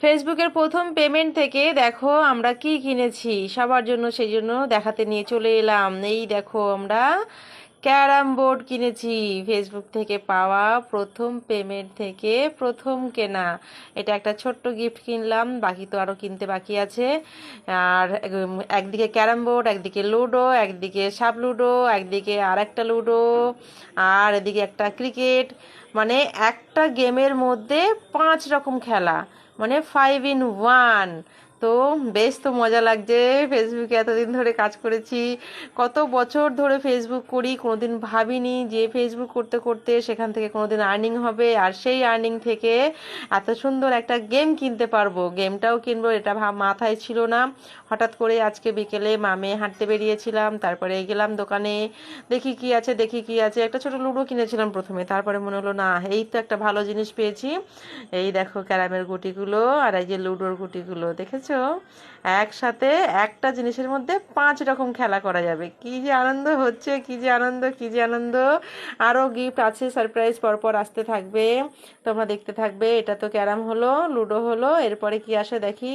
ফেসবুকের প্রথম পেমেন্ট থেকে দেখো আমরা কি কিনেছি সবার জন্য, সেই জন্য দেখাতে নিয়ে চলে এলাম। এই দেখো আমরা ক্যারাম বোর্ড কিনেছি, ফেসবুক থেকে পাওয়া প্রথম পেমেন্ট থেকে প্রথম কেনা। এটা একটা ছোট্ট গিফট কিনলাম, বাকি তো আরও কিনতে বাকি আছে। আর একদিকে ক্যারাম বোর্ড, একদিকে লুডো, একদিকে সাপ লুডো, একদিকে আর একটা লুডো, আর এদিকে একটা ক্রিকেট। মানে একটা গেমের মধ্যে 5 রকম খেলা, মানে 5 in 1। তো বেশ তো মজা লাগছে। ফেসবুকে এতদিন ধরে কাজ করেছি, কত বছর ধরে ফেসবুক করি, কোনোদিন ভাবিনি যে ফেসবুক করতে করতে সেখান থেকে কোনোদিন আর্নিং হবে, আর সেই আর্নিং থেকে এত সুন্দর একটা গেম কিনতে পারবো, গেমটাও কিনবো, এটা মাথায় ছিল না। হঠাৎ করে আজকে বিকেলে মামে হাঁটতে বেরিয়েছিলাম, তারপরে গেলাম দোকানে, দেখি কি আছে দেখি কি আছে, একটা ছোট লুডো কিনেছিলাম প্রথমে, তারপরে মনে হলো না, এই তো একটা ভালো জিনিস পেয়েছি। এই দেখো ক্যারামের গুটিগুলো আর এই যে লুডোর গুটিগুলো, দেখেছো? একসাথে একটা জিনিসের মধ্যে 5 রকম খেলা করা যাবে। কি যে আনন্দ হচ্ছে, কি যে আনন্দ, কি যে আনন্দ। আরও গিফট আছে, সারপ্রাইজ পরপর আসতে থাকবে, তোমরা দেখতে থাকবে। এটা তো ক্যারাম হলো, লুডো হলো, এরপরে কি আসে দেখি।